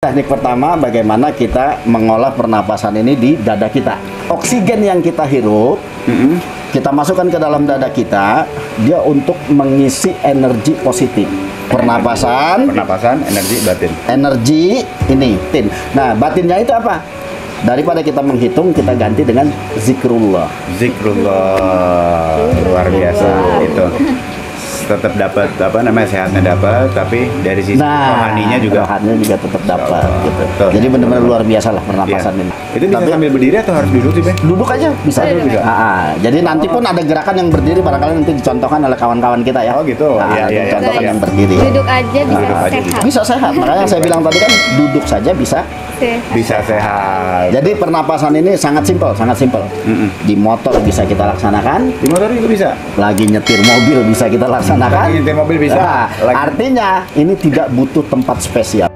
Teknik pertama, bagaimana kita mengolah pernapasan ini di dada kita. Oksigen yang kita hirup, kita masukkan ke dalam dada kita, dia untuk mengisi energi positif. Pernapasan, energi batin. Energi ini, tin. Nah, batinnya itu apa? Daripada kita menghitung, kita ganti dengan zikrullah. Zikrullah, luar biasa itu. Tetap dapat sehatnya dapat, tapi dari sisi rohaninya juga tetap dapat gitu. Jadi benar-benar luar biasa lah pernapasan ini. Itu bisa sambil berdiri atau harus duduk sih, Be? Duduk aja bisa. Jadi nanti pun ada gerakan yang berdiri, barangkali nanti dicontohkan oleh kawan-kawan kita ya. Oh gitu. Contohkan yang berdiri. Duduk aja bisa sehat. Bisa sehat. Makanya saya bilang tadi kan duduk saja bisa sehat. Jadi pernapasan ini sangat simpel. Di motor bisa kita laksanakan. Di motor juga bisa. Lagi nyetir mobil bisa kita laksanakan. Nyetir mobil bisa. Nah, artinya ini tidak butuh tempat spesial.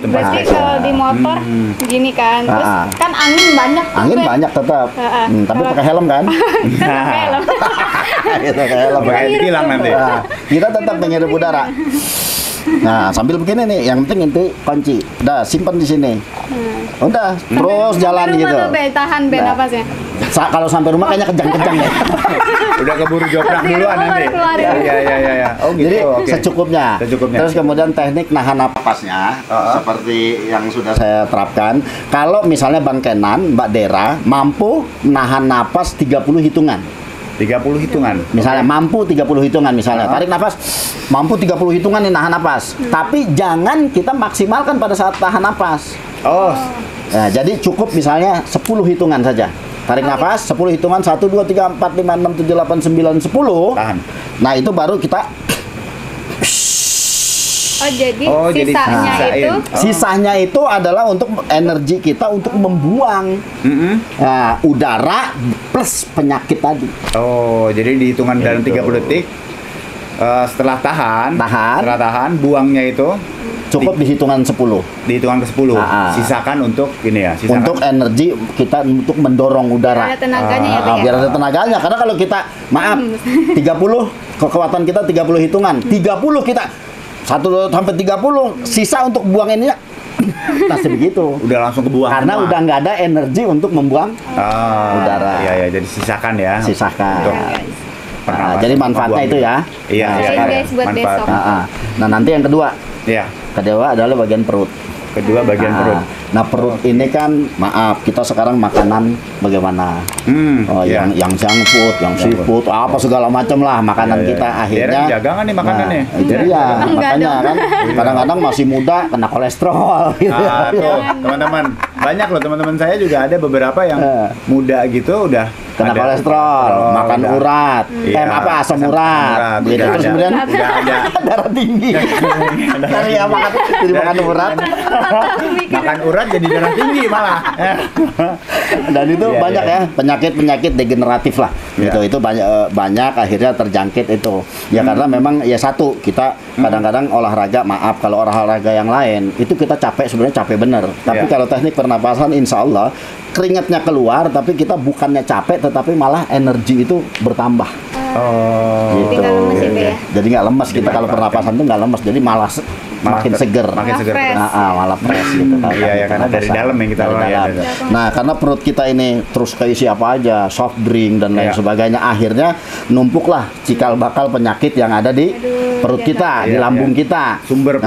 Berarti kalau di motor gini kan, terus kan angin banyak tuh. Angin banyak tetap, tapi pakai helm kan? Pakai helm. Kita pakai helm, pakai tilang nanti. Kita tetap menghirup udara. Nah, sambil begini nih, yang penting itu kunci. Udah, simpan di sini. Udah, terus jalan gitu. Tahan napasnya. Kalau sampai rumah kayaknya kejang-kejang ya. Udah keburu joprak duluan nanti. Iya. Oh gitu. Jadi secukupnya. Terus kemudian teknik nahan napasnya seperti yang sudah saya terapkan. Kalau misalnya Bang Kenan, Mbak Dera mampu nahan napas 30 hitungan. 30 hitungan. Misalnya mampu 30 hitungan misalnya. Tarik nafas mampu 30 hitungan nih nahan napas. Tapi jangan kita maksimalkan pada saat tahan napas. Nah, jadi cukup misalnya 10 hitungan saja. Tarik nafas 10 hitungan 1 2 3 4 5 6 7 8 9 10. Tahan. Nah, itu baru kita jadi sisanya itu adalah untuk energi kita untuk membuang udara plus penyakit tadi. Jadi di hitungan dalam 30 detik setelah tahan, buangnya itu cukup di hitungan 10. Di hitungan ke-10. Sisakan untuk ini ya, untuk energi kita untuk mendorong udara. Biar ada tenaganya ya, biar ada tenaganya. Karena kalau kita 30 kekuatan kita 30 hitungan. 30 kita 1 sampai 30 sisa untuk buang ini ya. Pasti begitu. Udah langsung kebuang. Karena udah nggak ada energi untuk membuang udara. Iya, jadi sisakan ya. Sisakan. Jadi manfaatnya itu ya. Iya. Guys, buat besok. Nah, nanti yang kedua. Iya. Kedua adalah bagian perut. Perut. Nah, perut ini kan maaf, kita sekarang makanan bagaimana? Yang junk food, yang seafood, apa segala macam lah makanan kita akhirnya. Jagangan nih makanannya. Jadi makanya kan kadang-kadang masih muda kena kolesterol gitu. Tuh, teman-teman. Banyak loh teman-teman saya juga ada beberapa yang muda gitu udah kena kolesterol, makan urat, asam urat. Gitu. Terus kemudian udah ada darah tinggi. Dari makan urat. Makan urat jadi darah tinggi malah. Dan itu banyak ya penyakit degeneratif lah. Gitu. Itu banyak akhirnya terjangkit itu. Ya karena memang ya satu, kita kadang-kadang olahraga, maaf kalau olahraga yang lain itu kita sebenarnya capek bener. Tapi kalau teknik pernapasan insya Allah keringatnya keluar, tapi kita bukannya capek tetapi malah energi itu bertambah. Jadi nggak lemes ya? Jadi nggak lemes kita kalau pernapasan itu nggak lemes, jadi malah makin seger. Malah fresh gitu. Iya, karena dari dalam yang kita Nah, karena perut kita ini terus keisi apa aja, soft drink dan lain sebagainya, akhirnya numpuklah cikal bakal penyakit yang ada di perut kita, di lambung kita. Sumber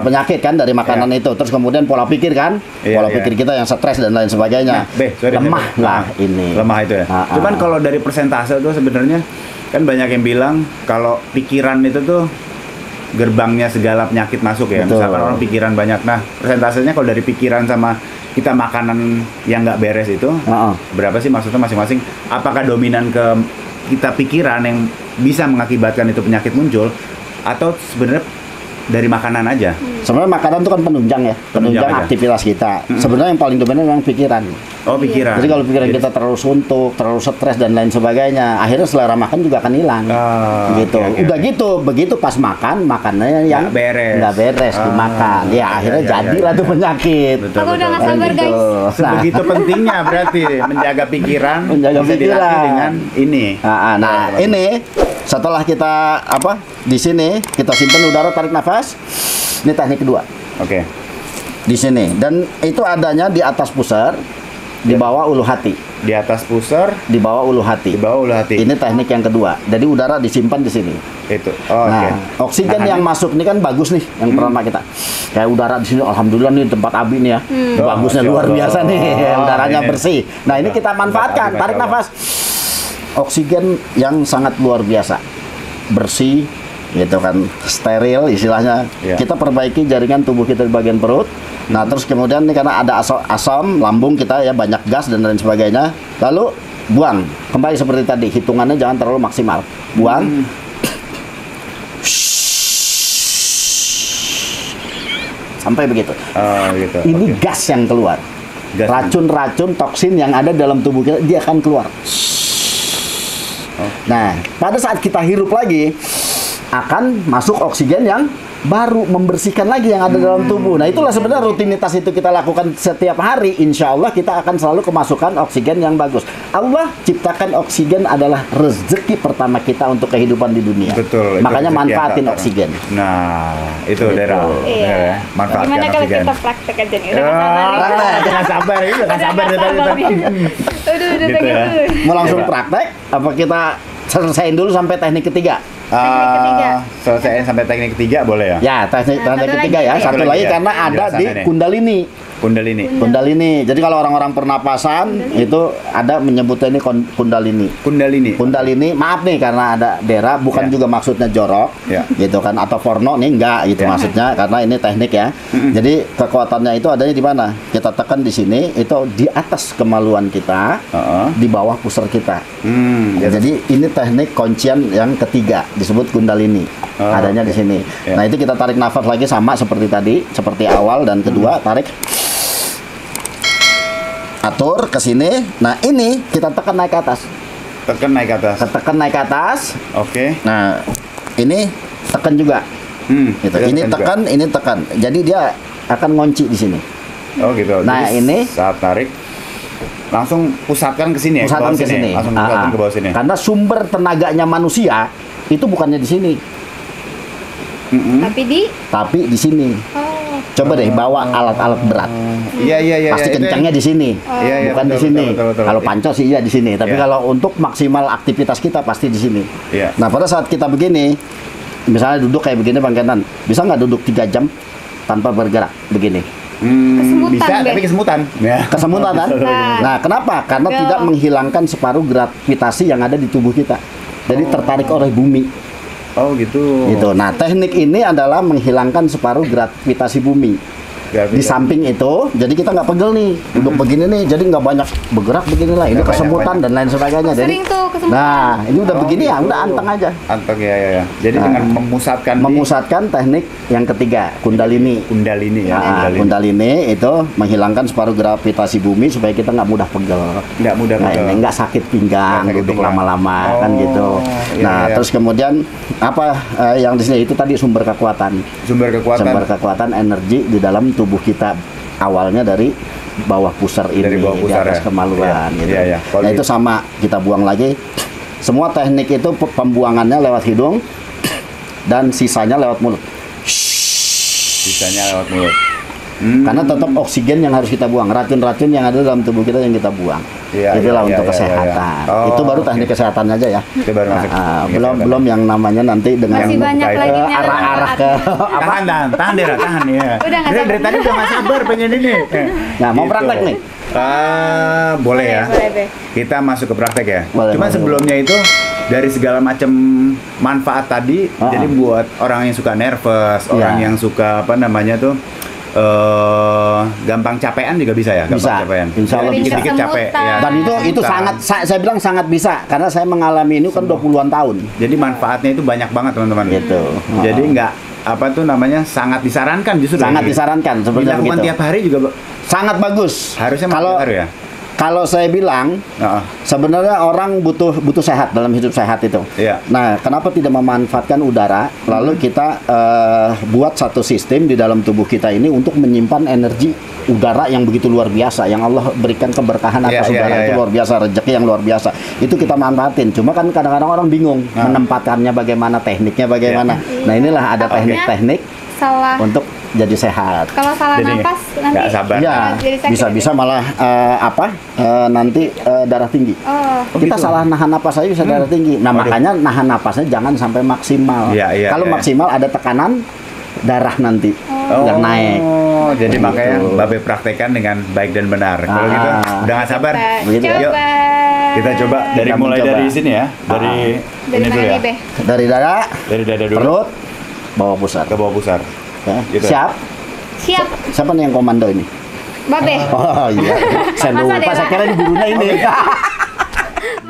penyakit kan dari makanan itu. Terus kemudian pola pikir kan, pola pikir kita yang stres dan lain sebagainya. Lemah itu ya. Cuman kalau dari persentase tuh sebenarnya kan banyak yang bilang kalau pikiran itu tuh gerbangnya segala penyakit masuk ya. Betul. Misalkan orang pikiran banyak. Nah, persentasenya kalau dari pikiran sama kita makanan yang nggak beres itu berapa sih maksudnya masing-masing? Apakah dominan ke kita pikiran yang bisa mengakibatkan itu penyakit muncul, atau sebenarnya dari makanan aja. Sebenarnya makanan itu kan penunjang ya, penunjang aja. aktivitas kita. Sebenarnya yang paling dominan memang pikiran. Oh, pikiran. Jadi kalau pikiran kita terlalu suntuk, terlalu stres dan lain sebagainya, akhirnya selera makan juga akan hilang. Gitu. Oke. Udah gitu, begitu pas makan, makanannya yang nggak beres dimakan. Ya akhirnya jadilah tuh penyakit. Betul, Aku udah nggak Kan sabar gitu. guys. Nah, Sebegitu pentingnya berarti menjaga pikiran, Menjaga bisa pikiran. dilatih dengan ini. nah, ini setelah kita di sini kita simpan udara, tarik nafas. Ini teknik kedua. Oke. Di sini, dan itu adanya di atas pusar, di bawah ulu hati. Di atas pusar, Di bawah ulu hati. di bawah ulu hati. Ini teknik yang kedua. Jadi udara disimpan di sini. Itu. Oh, oke. Nah, oksigen Tahan. yang masuk ini kan bagus nih, yang pertama kita. Kayak udara di sini, alhamdulillah nih tempat Abi nih ya. Bagusnya Masya luar Allah. biasa nih, udaranya Ini. bersih. Nah, ini kita manfaatkan. Masya Tarik Allah. nafas. Oksigen yang sangat luar biasa. Bersih, gitu kan, steril istilahnya. Iya. Kita perbaiki jaringan tubuh kita di bagian perut. Nah, terus kemudian nih karena ada asam lambung kita ya, banyak gas dan lain sebagainya. Lalu buang kembali seperti tadi, hitungannya jangan terlalu maksimal. Buang. Sampai begitu. Oh, gitu. Ini Oke. gas yang keluar. Gas. Racun-racun toksin yang ada dalam tubuh kita dia akan keluar. Nah, pada saat kita hirup lagi akan masuk oksigen yang baru, membersihkan lagi yang ada dalam tubuh. Nah, itulah sebenarnya rutinitas itu kita lakukan setiap hari. Insya Allah kita akan selalu kemasukan oksigen yang bagus. Allah ciptakan oksigen adalah rezeki pertama kita untuk kehidupan di dunia. Betul. itu Makanya rezeki manfaatin yang tak oksigen. Nah, itu Gitu. daerah. Iya. Manfaatkan Gimana kalau oksigen. kita praktek aja nih? Udah nggak sabar nih. Ah, jangan sabar, ini jangan sabar dari tadi. sabar nih. Udah Gitu ya. gitu. Mau langsung Coba. praktek? Apa kita selesaiin dulu sampai teknik ketiga? Teknik ketiga. Selesaiin sampai teknik ketiga boleh ya? Ya, teknik Nah, teknik satu ketiga lagi. ya. Satu Satu lagi lagi ya. karena ada Penjelasan di ini. Kundalini. Kundalini. Kundalini. Jadi kalau orang-orang pernapasan itu ada menyebutnya ini Kundalini. Kundalini. Kundalini, maaf nih karena ada Dera, bukan Ya. juga maksudnya jorok, Ya. gitu kan, atau porno nih enggak gitu Ya. maksudnya, karena ini teknik ya. Jadi kekuatannya itu adanya di mana? Kita tekan di sini, itu di atas kemaluan kita, Heeh. di bawah pusar kita. Gitu. Jadi ini teknik kuncian yang ketiga disebut Kundalini. Oh, Adanya di oke. sini. Ya. Nah, itu kita tarik nafas lagi sama seperti tadi, seperti awal dan kedua, tarik. Atur ke sini. Nah, ini kita tekan naik ke atas. Tekan naik ke atas. Tekan naik ke atas. Oke. Nah, ini tekan juga. Gitu. Kita Ini juga. tekan, ini tekan. Jadi dia akan ngunci di sini. Oh gitu. Nah, Jadi ini- saat tarik langsung pusatkan ke sini ya, Pusatkan bawah ke sini. Langsung pusatkan ke bawah sini. Karena sumber tenaganya manusia itu bukannya di sini, Tapi di tapi di sini. Coba deh bawa alat-alat berat. Iya iya iya. Pasti itu kencangnya di sini, Iya, iya, bukan di betul, sini. betul, betul. Kalau panco sih iya di sini, tapi Iya. kalau untuk maksimal aktivitas kita pasti di sini. Iya. Nah, pada saat kita begini, misalnya duduk kayak begini Bang Kenan, bisa nggak duduk 3 jam tanpa bergerak begini? Kesemutan, bisa, Be. tapi kesemutan. Ya. Kesemutan kan? Nah, kenapa? Karena Betul. tidak menghilangkan separuh gravitasi yang ada di tubuh kita. Jadi tertarik oleh bumi. Oh gitu. Gitu. Nah, teknik ini adalah menghilangkan separuh gravitasi bumi. Di samping itu, jadi kita nggak pegel nih, duduk begini nih, jadi nggak banyak bergerak begini lah. Ini Nggak kesemutan banyak. dan lain sebagainya. Jadi, sering tuh kesemutan. nah, ini udah Oh, begini ya, gitu. udah anteng aja. Anteng ya ya ya. Jadi Nah, dengan memusatkan teknik yang ketiga, Kundalini. di Kundalini ya. Nah, Kundalini itu menghilangkan separuh gravitasi bumi supaya kita nggak mudah pegel. Nggak mudah Nah, pegel. ini nggak sakit pinggang, Nggak sakit duduk pinggang. lama-lama kan Oh, gitu. iya, Nah, iya. terus kemudian apa yang di sini itu tadi sumber kekuatan. Sumber kekuatan. Sumber kekuatan energi di dalam tubuh kita, awalnya dari bawah pusar ini, Dari bawah pusar di atas ya? kemaluan Iya, gitu. iya, iya. Kalau Nah, itu gitu. sama kita buang lagi. Semua teknik itu pembuangannya lewat hidung dan sisanya lewat mulut. Sisanya lewat mulut. Karena tetap oksigen yang harus kita buang, racun-racun yang ada dalam tubuh kita yang kita buang. Iya, Itulah iya, untuk iya, kesehatan. iya. Oh, Itu baru oke. teknik kesehatan aja ya. Itu baru masuk. Belum belum yang namanya nanti dengan Masih banyak Yang lagi arah-arah ke Tahan Dera, tahan ya. Udah nggak Dera, sabar. dari tadi udah nggak sabar pengen ini. Nah, mau Gitu. praktek nih. Boleh ya. Boleh, Be. Kita masuk ke praktek ya. Boleh, Cuma boleh. sebelumnya itu dari segala macam manfaat tadi, jadi buat orang yang suka nervous, orang Iya. yang suka apa namanya tuh gampang capean juga bisa ya, gampang Bisa. capean. Insya Allah bisa. Dikit-dikit capek ya. Dan itu Kesemutan. sangat saya bilang sangat bisa karena saya mengalami ini kan 20-an tahun. Jadi manfaatnya itu banyak banget teman-teman. Gitu. Jadi nggak apa tuh namanya, sangat disarankan justru. Sangat disarankan sebenarnya dilakukan begitu. tiap hari juga Sangat bagus. harusnya Kalau tiap hari ya. Kalau saya bilang sebenarnya orang butuh sehat dalam hidup sehat itu. Iya. Nah, kenapa tidak memanfaatkan udara? Lalu kita buat satu sistem di dalam tubuh kita ini untuk menyimpan energi udara yang begitu luar biasa, yang Allah berikan keberkahan atas udara itu luar biasa, rezeki yang luar biasa. Itu kita manfaatin. Cuma kan kadang-kadang orang bingung menempatkannya bagaimana, tekniknya bagaimana. Nah, inilah ada teknik-teknik untuk jadi sehat. Kalau salah Jadi, napas nanti nggak sabar. Ya, jadi sakit. bisa malah nanti darah tinggi. Oh. Kita gitu? salah nahan napas aja bisa darah tinggi. Nah, Waduh. makanya nahan napasnya jangan sampai maksimal. Iya, Kalau iya. maksimal ada tekanan darah nanti yang naik. Oh, jadi Gitu. makanya Babe praktekkan dengan baik dan benar. Kalau gitu, udah nggak sabar. Begitu ya. Yuk, Coba. kita coba dari Kita mulai mencoba. dari sini ya, dari Dari ini mana dulu ya, nih, Be? Dari dada, dari dada dulu perut, bawah pusat. ke bawah pusar. Ya. Gitu. Siap? Siap, Siapa nih yang komando ini? Babe. Oh iya, saya Masa lupa. Dera? Saya kira di gurunya ini.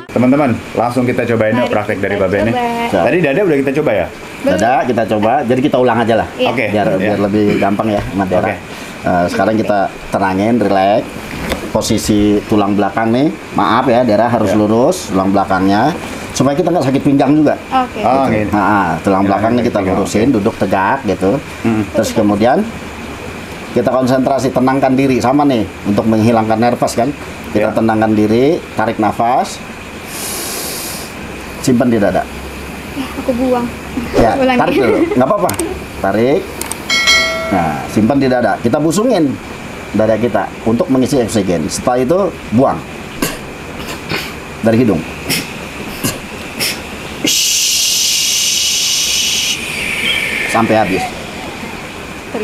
Teman-teman, langsung kita cobain yuk Mari praktek dari kita Babe ini. coba. Tadi dada udah kita coba ya? Dada kita coba. Jadi kita ulang aja lah. Iya. Oke. Biar Iya. lebih gampang ya, Mas Dera. Oke. Sekarang kita tenangin, relax. Posisi tulang belakang nih, maaf ya, Dera harus lurus tulang belakangnya supaya kita nggak sakit pinggang juga. Oke. Oh, gitu. Tulang Ya, belakangnya kita pinggang, lurusin, duduk tegak gitu. Terus kemudian kita konsentrasi, tenangkan diri sama nih untuk menghilangkan nervous kan. Kita Ya. tenangkan diri, tarik nafas, simpan di dada. Aku buang. Ya, Ulangi. tarik dulu, nggak apa-apa. Tarik. Nah, simpan di dada. Kita busungin dada kita untuk mengisi oksigen. Setelah itu buang dari hidung. Sampai habis.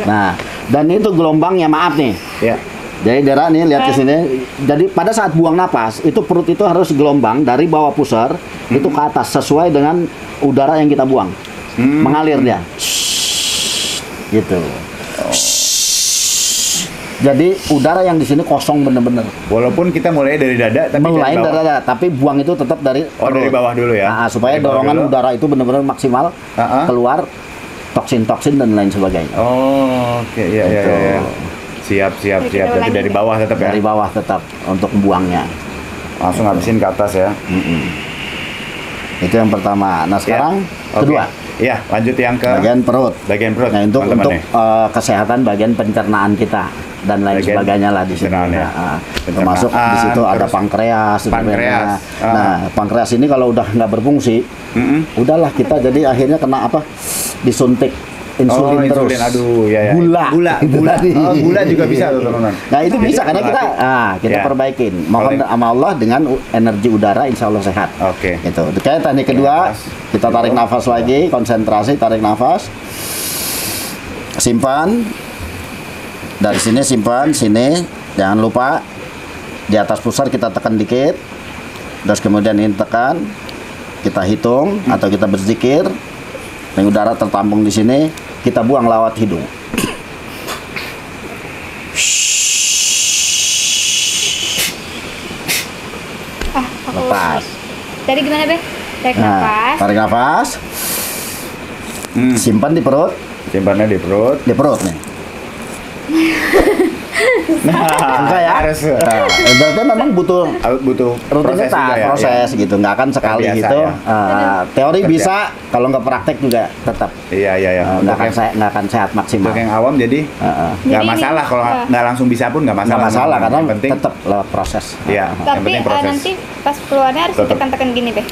Nah, dan itu gelombangnya, maaf nih. Ya. Jadi Dera nih lihat ke sini. Jadi pada saat buang napas, itu perut itu harus gelombang dari bawah pusar itu ke atas sesuai dengan udara yang kita buang. Mengalir dia. Gitu. Jadi udara yang di sini kosong bener-bener. Walaupun kita mulai dari dada, tapi Mulai dari bawah. dari dada, tapi buang itu tetap dari Oh, dari perut. bawah dulu ya? Nah, supaya Dari bawah dorongan dulu. udara itu benar-benar maksimal keluar toksin-toksin dan lain sebagainya. Oh, oke, iya, iya, Gitu. iya. Siap. Kita Jadi ulangi dari deh. bawah tetap ya? Dari bawah tetap untuk buangnya. Langsung habisin ke atas ya? Itu yang pertama. Nah, sekarang Ya. kedua. Oke. Iya, lanjut yang ke Bagian perut. bagian perut. Nah, untuk teman-teman nih. kesehatan bagian pencernaan kita dan lain Bagian sebagainya lah di sini. pencernaan ya. Nah, Pencernaan, termasuk di situ ada terus pankreas. pankreas. sebenarnya. Nah, pankreas ini kalau udah nggak berfungsi, udahlah kita jadi akhirnya kena apa? Disuntik insulin terus. Aduh, ya. Gula. Gula. Oh, gula juga bisa tuh, teman-teman. Nah, itu bisa karena kita Ya. perbaikin. Mohon Kalau- sama Allah dengan energi udara insya Allah sehat. Oke. Itu. Kayak teknik kedua, Nafas. kita tarik nafas lagi, konsentrasi, tarik nafas. Simpan. Dari sini simpan, sini. Jangan lupa di atas pusar kita tekan dikit. Terus kemudian ini tekan. Kita hitung atau kita berzikir. Yang udara tertampung di sini, kita buang lewat hidung. Aku Lepas. Tadi gimana, Be? Tarik Nah, nafas. tarik nafas. Simpan di perut. Simpannya di perut. Di perut nih. Susah ya? Harus Berarti memang butuh butuh proses rutinitas, juga ya. proses gitu, nggak akan sekali Terbiasa gitu. ya. Teori Kerja. bisa, kalau nggak praktek juga tetap Iya. nggak akan sehat maksimal. Untuk yang awam jadi nggak Jadi masalah ini, kalau nggak langsung bisa pun nggak masalah. Nggak masalah karena yang penting tetap lewat proses. Iya. Yang Tapi penting proses. nanti pas keluarnya harus Tetep. ditekan-tekan gini, Be.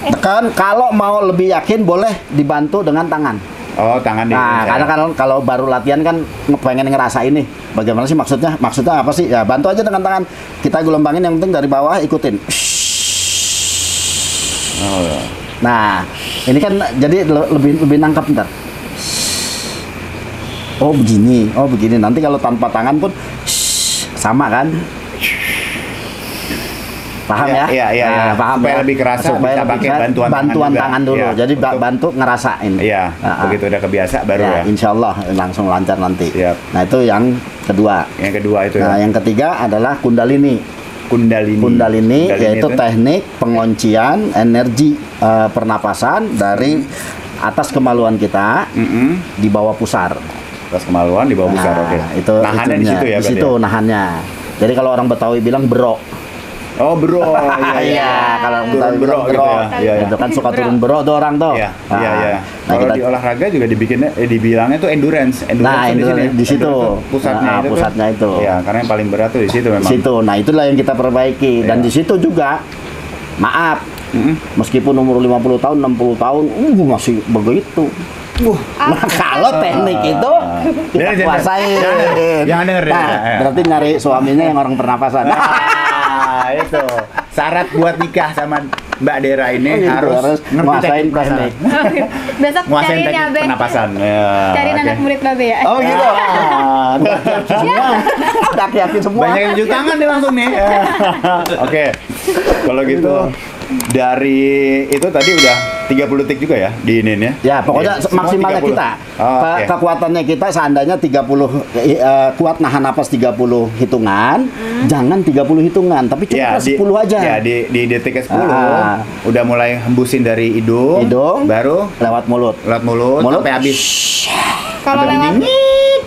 Tekan, kalau mau lebih yakin boleh dibantu dengan tangan. Oh, tangan di Nah, karena kalau baru latihan kan pengen ngerasain nih. Bagaimana sih maksudnya? Maksudnya apa sih? Ya bantu aja dengan tangan. Kita gelombangin yang penting dari bawah ikutin. Oh, Nah, ini kan jadi lebih nangkap ntar. Oh begini. Nanti kalau tanpa tangan pun sama kan? Paham ya? Iya. Nah, paham Supaya ya? lebih kerasa, Supaya bisa lebih pakai kerasa, bantuan tangan tangan juga. dulu. Iya, Jadi untuk- bantu ngerasain. Iya, Nah, begitu udah kebiasa baru ya. Insya Allah langsung lancar nanti. Siap. Nah itu yang kedua. Yang kedua itu Nah ya. yang ketiga adalah Kundalini. Kundalini. Kundalini yaitu itu teknik penguncian energi pernapasan dari atas kemaluan kita, di bawah pusar. Atas kemaluan di bawah pusar, oke. Itu nahannya di situ ya, di situ nahannya. Jadi kalau orang Betawi bilang bro. Oh, bro. Iya, kalau turun bro gitu ya. Iya, itu kan suka turun bro tuh orang tuh. Iya, iya. Kalau di olahraga juga dibilangnya tuh endurance. Nah, di situ. Pusatnya itu. Iya, karena yang paling berat tuh di situ memang. Situ. Nah, itulah yang kita perbaiki. Dan di situ juga maaf. Meskipun umur 50 tahun, 60 tahun, masih begitu. Nah, kalau teknik itu kita kuasain. Jangan denger deh. Berarti nyari suaminya yang orang pernapasan. Itu syarat buat nikah sama Mbak Dera ini harus nguasain teknik. Besok nguasain cariin ya, teknik Be. pernapasan. Cariin anak murid Babe ya. Oh gitu. Semua yakin semua. Banyak yang cuci tangan nih langsung nih. Oke. Kalau gitu dari itu tadi udah 30 detik juga ya di ini ya. Ya, pokoknya maksimalnya 30. kita. Okay. Kekuatannya kita seandainya 30 kuat nahan napas 30 hitungan, jangan 30 hitungan, tapi cukup 10 aja. Ya, di detik ke 10 udah mulai hembusin dari hidung, baru lewat mulut. Sampai habis. Kalau lewat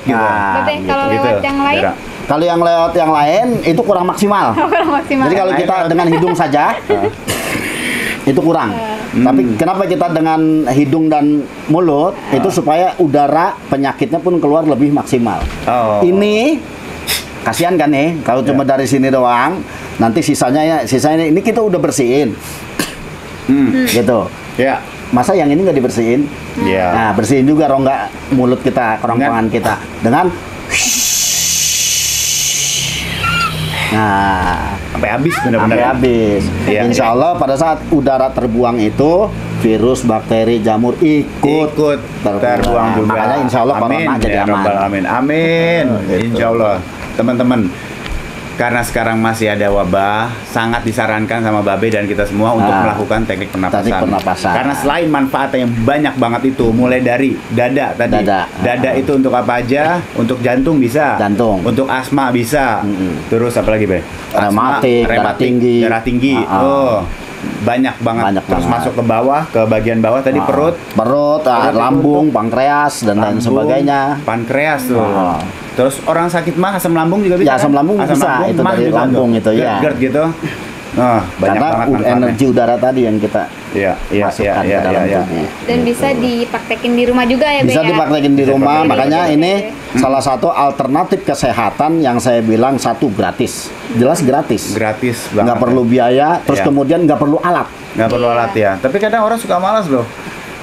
Nah, kalau lewat yang lain kalau yang lewat yang lain itu kurang maksimal. Jadi kalau kita dengan hidung saja itu kurang. Tapi kenapa kita dengan hidung dan mulut itu supaya udara penyakitnya pun keluar lebih maksimal. Ini kasihan kan nih kalau cuma dari sini doang, nanti sisanya ini kita udah bersihin. Gitu. Ya. Masa yang ini nggak dibersihin? Nah, bersihin juga rongga mulut kita, kerongkongan kita dengan sampai habis benar-benar. Sampai habis. Insya Allah pada saat udara terbuang itu virus, bakteri, jamur ikut terbuang juga. Makanya insya Allah corona jadi aman. Amin. Insya Allah, teman-teman. Karena sekarang masih ada wabah, sangat disarankan sama Babe dan kita semua untuk melakukan teknik pernapasan. Karena selain manfaatnya yang banyak banget itu, mulai dari dada tadi. Dada itu untuk apa aja? Untuk jantung bisa. Untuk asma bisa. Terus apa lagi, Be? Rematik, darah tinggi. Banyak banget. Terus masuk ke bawah, ke bagian bawah tadi perut, lambung, pankreas dan lain sebagainya. Pankreas tuh. Terus orang sakit mah asam lambung juga bisa. Ya, asam lambung bisa. Itu dari lambung itu ya. GERD gitu. Banyak karena banget energi udara tadi yang kita masukkan ke dalam tubuh. Dan bisa dipraktekin di rumah juga ya, Be? Bisa dipraktekin di rumah. Makanya ini salah satu alternatif kesehatan yang saya bilang satu gratis. Jelas gratis. Gratis banget. Nggak perlu biaya. Terus kemudian nggak perlu alat. Nggak perlu alat ya. Tapi kadang orang suka malas loh.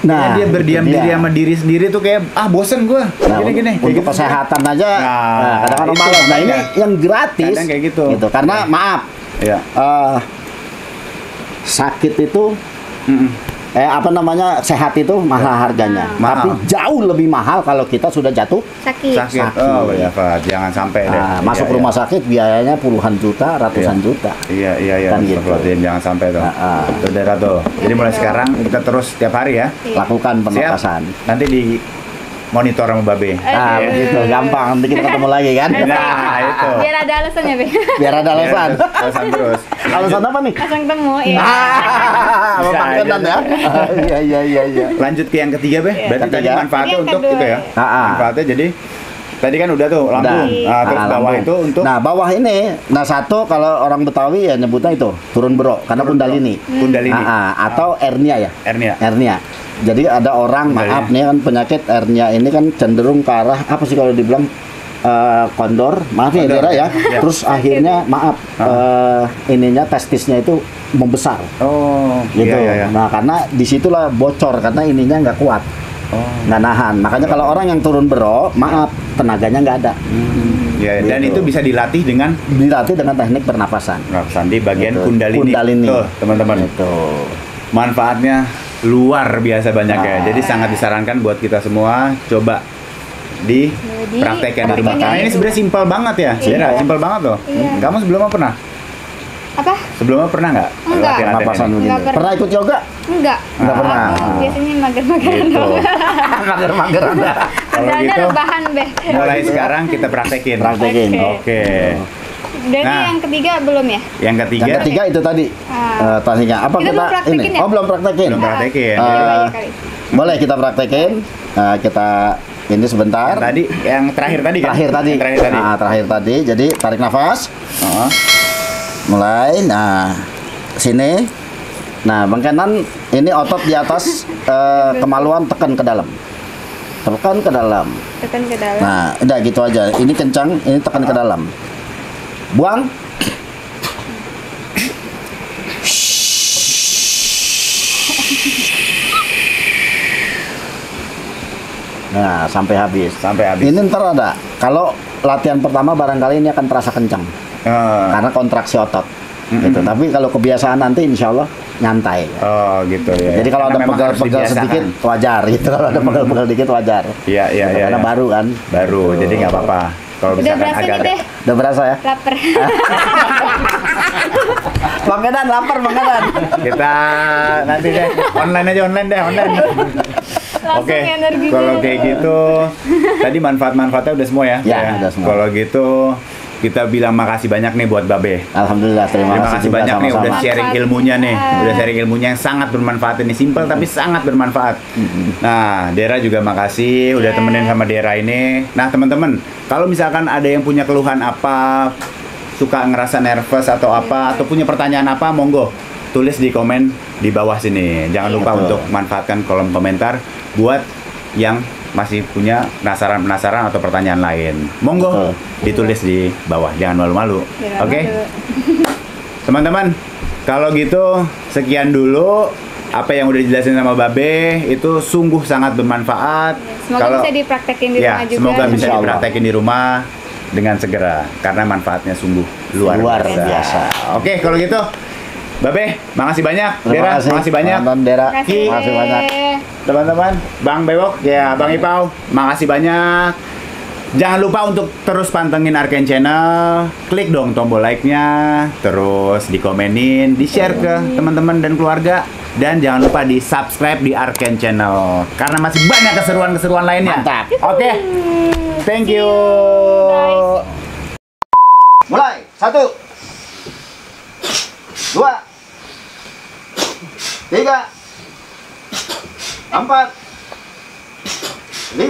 Nah, dia berdiam diri sama diri sendiri tuh kayak bosen gue. Gini. Untuk kadang-kadang malas. Nah, ini yang gratis. Kadang kayak gitu. Karena maaf. Sakit itu sehat itu mahal harganya. Tapi jauh lebih mahal kalau kita sudah jatuh sakit. Oh ya, Pak. Jangan sampai deh. Masuk rumah sakit biayanya puluhan juta, ratusan juta. Iya. Kan gitu. Jangan sampai tuh. Tuh, daerah tuh. Jadi mulai sekarang kita terus setiap hari ya lakukan pernapasan. Nanti di monitor sama Babe. Begitu gampang. Nanti kita ketemu lagi kan. Nah, itu. Biar ada alasannya, Be. Biar ada alasan. Alasan terus. Alasan apa nih? Langsung temu ya. Panggilan ya. Iya. Lanjut ke yang ketiga, Be. Berarti tadi manfaatnya untuk itu ya. Manfaatnya jadi tadi kan udah tuh lambung. Terus bawah itu untuk bawah ini. Satu kalau orang Betawi ya nyebutnya itu turun bro karena kundalini. Atau hernia ya. Hernia. Jadi ada orang maaf nih kan penyakit hernia ini kan cenderung ke arah apa sih kalau dibilang kondor, maaf ya Dera ya. Terus akhirnya maaf ininya testisnya itu membesar. Gitu. Iya. Nah, karena disitulah bocor karena ininya nggak kuat. Nggak nahan. Makanya kalau orang yang turun bro, maaf tenaganya nggak ada. Dan itu bisa dilatih dengan teknik pernapasan. Di bagian kundalini. Tuh, teman-teman. Manfaatnya luar biasa banyak ya. Jadi sangat disarankan buat kita semua coba dipraktekkan di rumah. Karena ini sebenarnya simpel banget ya. Simpel banget loh. Kamu sebelumnya pernah? Apa? Sebelumnya pernah nggak? Enggak. Pernapasan begini. Pernah ikut yoga? Enggak pernah. Biasanya mager-mageran doang. Mager-mageran. Kalau gitu rebahan, Be. mulai sekarang kita praktekin. Oke. Dari Nah. yang ketiga belum ya? Yang ketiga. Yang ketiga itu tadi tandingnya apa Kita kita belum praktekin ini? ya? Oh belum praktekin. Belum praktekin. Kali. Boleh kita praktekin. Kita ini sebentar. Yang tadi, yang terakhir tadi kan? Terakhir tadi. Yang terakhir tadi. Nah, terakhir tadi. Jadi tarik nafas. Mulai. Nah, sini. Nah, Bang Kenan ini otot di atas kemaluan tekan ke dalam. Tekan ke dalam. Tekan ke dalam. Nah, udah gitu aja. Ini kencang, ini tekan ke dalam. Buang. Nah, sampai habis. Sampai habis. Ini ntar ada. Kalau latihan pertama barangkali ini akan terasa kencang. Karena kontraksi otot. Gitu. Tapi kalau kebiasaan nanti insya Allah nyantai. Oh gitu ya. Jadi kalau Karena ada memang harus pegal-pegal dibiasakan. sedikit wajar gitu. Kalau ada pegal-pegal dikit wajar. Iya, iya, Gitu, iya. Karena iya. baru kan. Baru, jadi nggak apa-apa. Kalau Udah misalkan berasa nih agak deh, Udah berasa ya? lapar. Bang Kenan lapar Bang Kenan. kita nanti deh online aja online. Langsung Oke, energi kalau dulu. kayak gitu, tadi manfaat-manfaatnya udah semua ya? Ya, udah semua. Kalau gitu, kita bilang makasih banyak nih buat Babe. Alhamdulillah terima Terima kasih juga banyak nih sama-sama. udah sharing ilmunya nih, udah sharing ilmunya yang sangat bermanfaat ini, simple tapi sangat bermanfaat. Nah, Dera juga makasih udah temenin sama Dera ini. Nah, teman-teman, kalau misalkan ada yang punya keluhan apa, suka ngerasa nervous atau apa, atau punya pertanyaan apa, monggo tulis di komen di bawah sini. Jangan lupa Betul. untuk manfaatkan kolom komentar buat yang masih punya penasaran atau pertanyaan lain. Monggo Betul. ditulis di bawah, jangan malu-malu. Jangan Oke? malu. Teman-teman, kalau gitu sekian dulu apa yang udah dijelasin sama Babe, itu sungguh sangat bermanfaat. Semoga bisa dipraktekin di rumah juga. Semoga bisa Insya Allah. dipraktekin di rumah dengan segera karena manfaatnya sungguh luar biasa. Oke, kalau gitu Babe, makasih banyak. Terima Dera, kasih. makasih banyak. Nonton Dera. Makasih. Terima kasih banyak. Teman-teman, Bang Bewok, ya Bang Ipau, makasih banyak. Jangan lupa untuk terus pantengin Arken Channel, klik dong tombol like-nya, terus dikomenin, di-share ke teman-teman dan keluarga, dan jangan lupa di-subscribe di Arken Channel karena masih banyak keseruan-keseruan lainnya. Mantap. Oke, thank you. Mulai. 1 2 3 4 5